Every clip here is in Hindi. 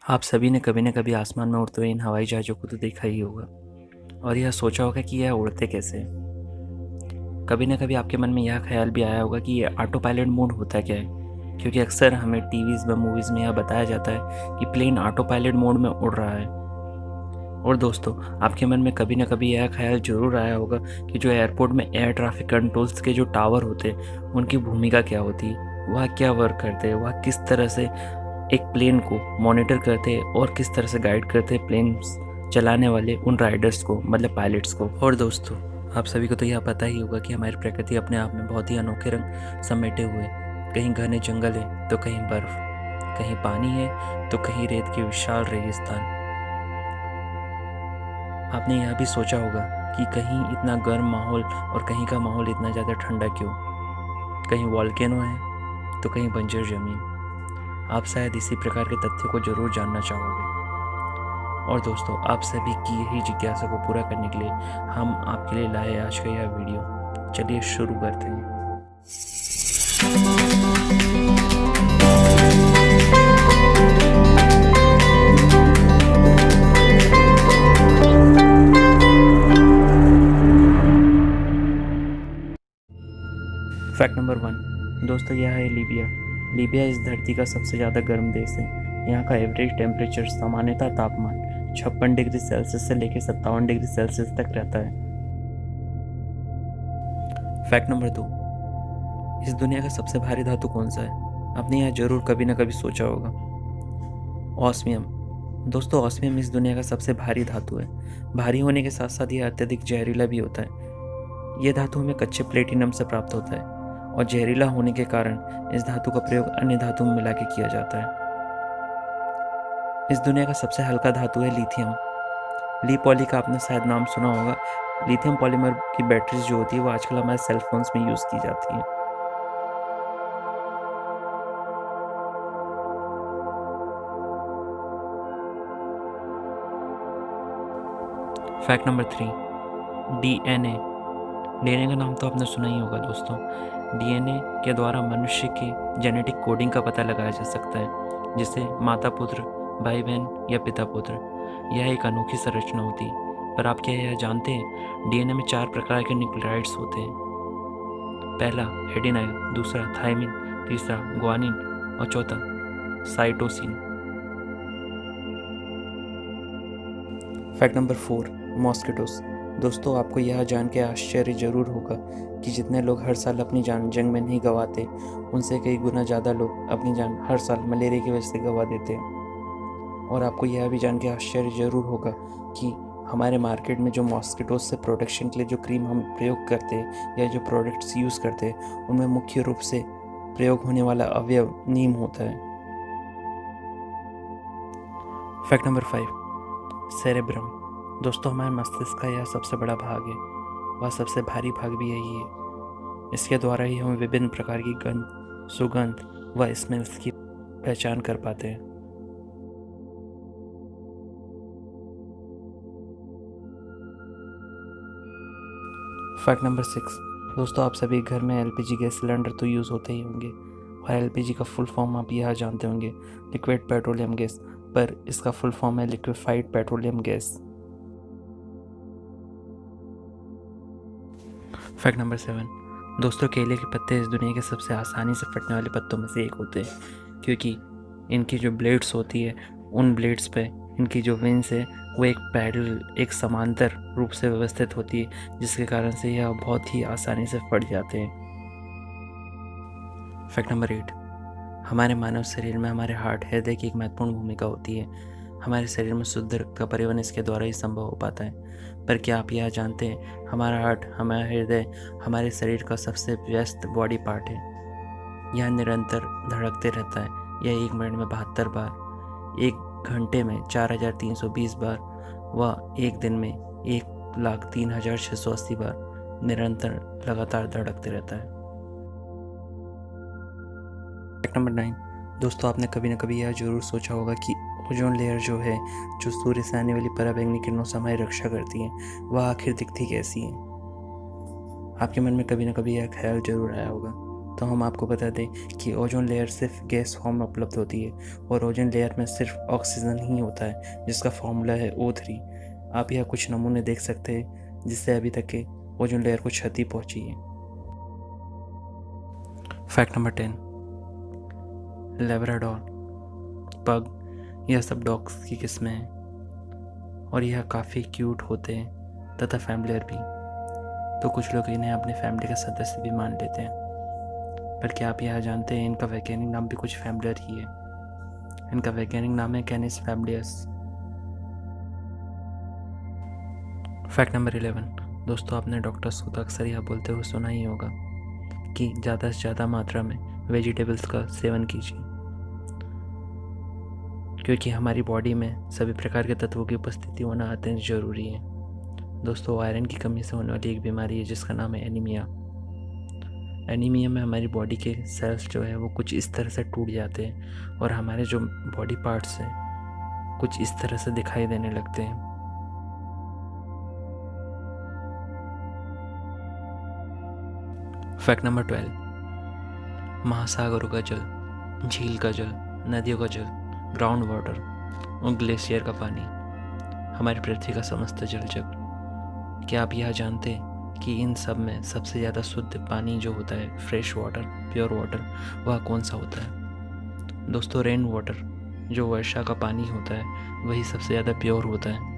आप सभी ने कभी न कभी आसमान में उड़ते हुए इन हवाई जहाज़ों को तो देखा ही होगा और यह सोचा होगा कि यह उड़ते कैसे हैं। कभी न कभी आपके मन में यह ख्याल भी आया होगा कि ये ऑटो पायलट मोड होता क्या है? क्योंकि अक्सर हमें टीवीज़ व मूवीज़ में यह बताया जाता है कि प्लेन ऑटो पायलट मोड में उड़ रहा है। और दोस्तों, आपके मन में कभी न कभी यह ख्याल ज़रूर आया होगा कि जो एयरपोर्ट में एयर ट्रैफिक कंट्रोल्स के जो टावर होते हैं, उनकी भूमिका क्या होती है? वह क्या वर्क करते हैं? वह किस तरह से एक प्लेन को मॉनिटर करते हैं और किस तरह से गाइड करते हैं प्लेन चलाने वाले उन राइडर्स को, मतलब पायलट्स को। और दोस्तों, आप सभी को तो यह पता ही होगा कि हमारी प्रकृति अपने आप में बहुत ही अनोखे रंग समेटे हुए, कहीं घने जंगल है तो कहीं बर्फ, कहीं पानी है तो कहीं रेत के विशाल रेगिस्तान। आपने यह भी सोचा होगा कि कहीं इतना गर्म माहौल और कहीं का माहौल इतना ज़्यादा ठंडा क्यों? कहीं वॉल्केनो है तो कहीं बंजर ज़मीन। आप शायद इसी प्रकार के तथ्यों को ज़रूर जानना चाहोगे। और दोस्तों, आप सभी की यही जिज्ञासा को पूरा करने के लिए हम आपके लिए लाए आज का यह वीडियो। चलिए शुरू करते हैं। फैक्ट नंबर 1, दोस्तों, यह है लीबिया। लीबिया इस धरती का सबसे ज़्यादा गर्म देश है। यहाँ का एवरेज टेम्परेचर, सामान्यतः तापमान 56 डिग्री सेल्सियस से लेकर 57 डिग्री सेल्सियस तक रहता है। फैक्ट नंबर 2, इस दुनिया का सबसे भारी धातु कौन सा है? आपने यह जरूर कभी ना कभी सोचा होगा। ऑस्मियम। दोस्तों, ऑस्मियम इस दुनिया का सबसे भारी धातु है। भारी होने के साथ साथ यह अत्यधिक जहरीला भी होता है। यह धातु हमें कच्चे प्लेटिनम से प्राप्त होता है और जहरीला होने के कारण इस धातु का प्रयोग अन्य धातु में मिला के किया जाता है। इस दुनिया का सबसे हल्का धातु है लिथियम। ली पॉली का आपने शायद नाम सुना होगा। लिथियम पॉलीमर की बैटरीज जो होती है वो आजकल हमारे सेल फोन्स में यूज़ की जाती है। Fact number 3, DNA. डीएनए का नाम तो आपने सुना ही होगा दोस्तों। डीएनए के द्वारा मनुष्य की जेनेटिक कोडिंग का पता लगाया जा सकता है, जिससे माता पुत्र, भाई बहन या पिता पुत्र। यह एक अनोखी संरचना होती है। पर आप क्या यह जानते हैं, डीएनए में 4 प्रकार के न्यूक्लियोटाइड्स होते हैं। पहला एडेनाइन, दूसरा थायमिन, तीसरा ग्वानिन और चौथा साइटोसिन। Fact number 4, mosquitoes. दोस्तों, आपको यह जान के आश्चर्य जरूर होगा कि जितने लोग हर साल अपनी जान जंग में नहीं गंवाते, उनसे कई गुना ज़्यादा लोग अपनी जान हर साल मलेरिया की वजह से गंवा देते हैं। और आपको यह भी जान के आश्चर्य जरूर होगा कि हमारे मार्केट में जो मॉस्किटोस से प्रोटेक्शन के लिए जो क्रीम हम प्रयोग करते हैं या जो प्रोडक्ट्स यूज़ करते हैं, उनमें मुख्य रूप से प्रयोग होने वाला अवयव नीम होता है। Fact number 5, cerebrum. दोस्तों, हमारे मस्तिष्क का यह सबसे बड़ा भाग है। वह सबसे भारी भाग भी यही है। इसके द्वारा ही हम विभिन्न प्रकार की गंध, सुगंध व स्मेल्स की पहचान कर पाते हैं। फैक्ट नंबर 6, दोस्तों, आप सभी घर में एलपीजी गैस सिलेंडर तो यूज़ होते ही होंगे और एलपीजी का फुल फॉर्म आप यह जानते होंगे, लिक्विड पेट्रोलियम गैस। पर इसका फुल फॉर्म है liquefied petroleum gas. Fact number 7, दोस्तों, केले के पत्ते इस दुनिया के सबसे आसानी से फटने वाले पत्तों में से एक होते हैं, क्योंकि इनकी जो ब्लेड्स होती है, उन ब्लेड्स पे इनकी जो विंग्स है वो एक पैरेलल, एक समांतर रूप से व्यवस्थित होती है, जिसके कारण से यह बहुत ही आसानी से फट जाते हैं। फैक्ट नंबर 8, हमारे मानव शरीर में हमारे हार्ट, हृदय की एक महत्वपूर्ण भूमिका होती है। हमारे शरीर में शुद्ध रक्त का परिवहन इसके द्वारा ही संभव हो पाता है। पर क्या आप यह जानते हैं, हमारा हार्ट, हमारा हृदय हमारे शरीर का सबसे व्यस्त बॉडी पार्ट है। यह निरंतर धड़कते रहता है। यह 1 मिनट में 72 बार, 1 घंटे में 4320 बार व 1 दिन में 1,03,680 बार निरंतर लगातार धड़कते रहता है। फैक्ट नंबर 9, दोस्तों, आपने कभी ना कभी यह जरूर सोचा होगा कि ओजोन लेयर जो है, जो सूर्य से आने वाली पराबैंगनी किरणों से हमारी रक्षा करती है, वह आखिर दिखती कैसी है? आपके मन में कभी ना कभी यह ख्याल जरूर आया होगा। तो हम आपको बता दें कि ओजोन लेयर सिर्फ गैस फॉर्म में उपलब्ध होती है और ओजोन लेयर में सिर्फ ऑक्सीजन ही होता है, जिसका फॉर्मूला है O3। आप यहाँ कुछ नमूने देख सकते हैं जिससे अभी तक के ओजोन लेयर को क्षति पहुंची है। फैक्ट नंबर 10, लेब्राडोर, पग, यह सब डॉग्स की किस्में हैं और यह काफ़ी क्यूट होते हैं तथा फैमिलियर भी। तो कुछ लोग इन्हें अपने फैमिली का सदस्य भी मान लेते हैं। पर क्या आप यह जानते हैं इनका वैज्ञानिक नाम भी कुछ फैमिलियर ही है। इनका वैज्ञानिक नाम है कैनिस फैमिलियस। फैक्ट नंबर 11, दोस्तों आपने डॉक्टर्स को तो अक्सर यह बोलते हुए सुना ही होगा कि ज़्यादा से ज़्यादा मात्रा में वेजिटेबल्स का सेवन कीजिए, क्योंकि हमारी बॉडी में सभी प्रकार के तत्वों की उपस्थिति होना अत्यंत ज़रूरी है। दोस्तों आयरन की कमी से होने वाली एक बीमारी है जिसका नाम है एनीमिया। एनीमिया में हमारी बॉडी के सेल्स जो है वो कुछ इस तरह से टूट जाते हैं और हमारे जो बॉडी पार्ट्स हैं कुछ इस तरह से दिखाई देने लगते हैं। फैक्ट नंबर 12, महासागरों का जल, झील का जल, नदियों का जल, ग्राउंड वाटर और ग्लेशियर का पानी, हमारी पृथ्वी का समस्त जल चक्र। क्या आप यह जानते हैं कि इन सब में सबसे ज़्यादा शुद्ध पानी जो होता है, फ्रेश वाटर, प्योर वाटर, वह कौन सा होता है? दोस्तों रेन वाटर, जो वर्षा का पानी होता है, वही सबसे ज़्यादा प्योर होता है।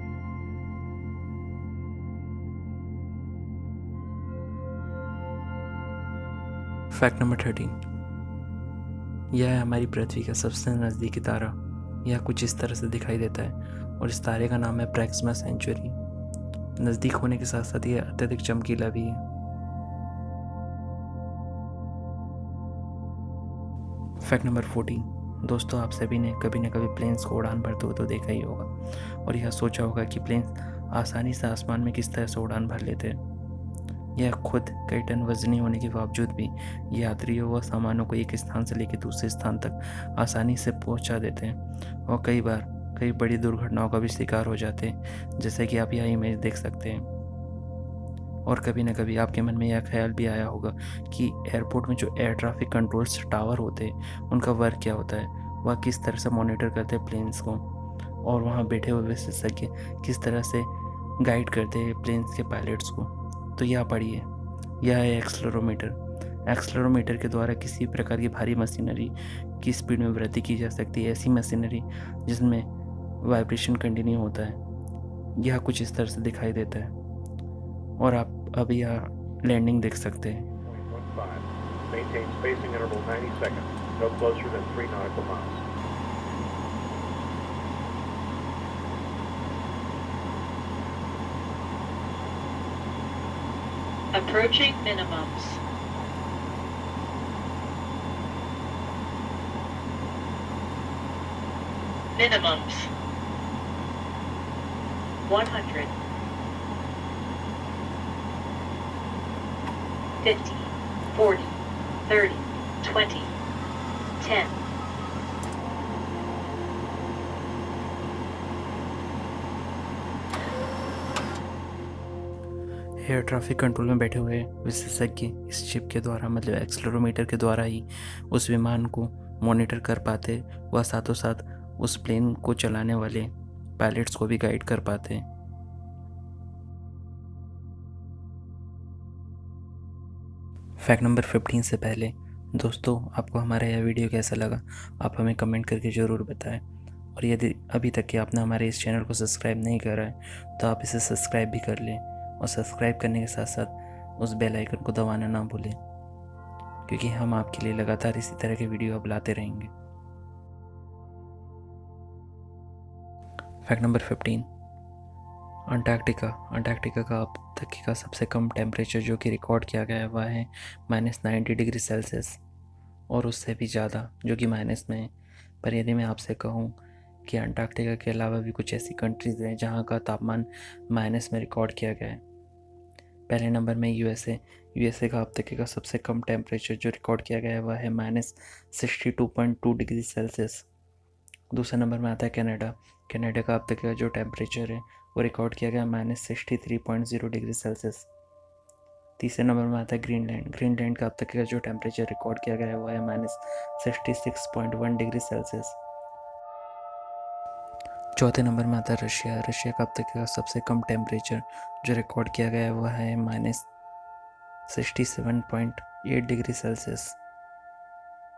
फैक्ट नंबर 13, यह है हमारी पृथ्वी का सबसे नज़दीकी तारा। यह कुछ इस तरह से दिखाई देता है और इस तारे का नाम है प्रैक्सिमा सेंचुरी। नज़दीक होने के साथ साथ यह अत्यधिक चमकीला भी है। फैक्ट नंबर 14, दोस्तों आप सभी ने कभी न कभी प्लेन्स को उड़ान भरते हुए तो देखा ही होगा और यह सोचा होगा कि प्लेन्स आसानी से आसमान में किस तरह से उड़ान भर लेते हैं। यह खुद कई टन वजनी होने के बावजूद भी यात्रियों व सामानों को एक स्थान से लेकर दूसरे स्थान तक आसानी से पहुंचा देते हैं और कई बार कई बड़ी दुर्घटनाओं का भी शिकार हो जाते हैं, जैसे कि आप यह इमेज देख सकते हैं। और कभी ना कभी आपके मन में यह ख्याल भी आया होगा कि एयरपोर्ट में जो एयर ट्रैफिक कंट्रोल्स टावर होते हैं उनका वर्क क्या होता है, वह किस तरह से मॉनिटर करते हैं प्लेन्स को और वहाँ बैठे हुए विशेषज्ञ किस तरह से गाइड करते हैं प्लेन्स के पायलट्स को। तो यह पढ़िए, यह है एक्सलरोमीटर। एक्सलरोमीटर के द्वारा किसी प्रकार की भारी मशीनरी की स्पीड में वृद्धि की जा सकती है, ऐसी मशीनरी जिसमें वाइब्रेशन कंटिन्यू होता है। यह कुछ इस तरह से दिखाई देता है और आप अभी यह लैंडिंग देख सकते हैं। Maintain spacing interval 90 seconds. No closer than 3 nautical miles. Approaching minimums. Minimums. 100. 50. 40. 30. 20. 10. Air traffic control में बैठे हुए विशेषज्ञ इस चिप के द्वारा मतलब एक्सलरोमीटर के द्वारा ही उस विमान को मॉनिटर कर पाते व साथों साथ उस प्लेन को चलाने वाले पायलट्स को भी गाइड कर पाते। फैक्ट नंबर 15 से पहले दोस्तों आपको हमारा यह वीडियो कैसा लगा आप हमें कमेंट करके ज़रूर बताएं और यदि अभी तक कि आपने हमारे इस चैनल को सब्सक्राइब नहीं करा है तो आप इसे सब्सक्राइब भी कर लें और सब्सक्राइब करने के साथ साथ उस बेल आइकन को दबाना ना भूलें, क्योंकि हम आपके लिए लगातार इसी तरह के वीडियो अब लाते रहेंगे। फैक्ट नंबर 15, अंटार्कटिका का अब तक का सबसे कम टेम्परेचर जो कि रिकॉर्ड किया गया है वह है -90 डिग्री सेल्सियस और उससे भी ज़्यादा जो कि माइनस में है। पर यदि मैं आपसे कहूँ कि अंटार्कटिका के अलावा भी कुछ ऐसी कंट्रीज़ हैं जहाँ का तापमान माइनस में रिकॉर्ड किया गया है। पहले नंबर में यूएसए का अब तक का सबसे कम टेम्परेचर जो रिकॉर्ड किया गया है वह है -62.2 डिग्री सेल्सियस। दूसरे नंबर में आता है कनाडा का अब तक का जो टेम्परेचर है वो रिकॉर्ड किया गया -63.0 डिग्री सेल्सियस। तीसरे नंबर में आता है ग्रीनलैंड। ग्रीनलैंड का अब तक का जो टेम्परेचर रिकॉर्ड किया गया है वो है -66.1 डिग्री सेल्सियस। चौथे नंबर में आता है रशिया। रशिया का अब तक का सबसे कम टेम्परेचर जो रिकॉर्ड किया गया है वो है -67.8 डिग्री सेल्सियस।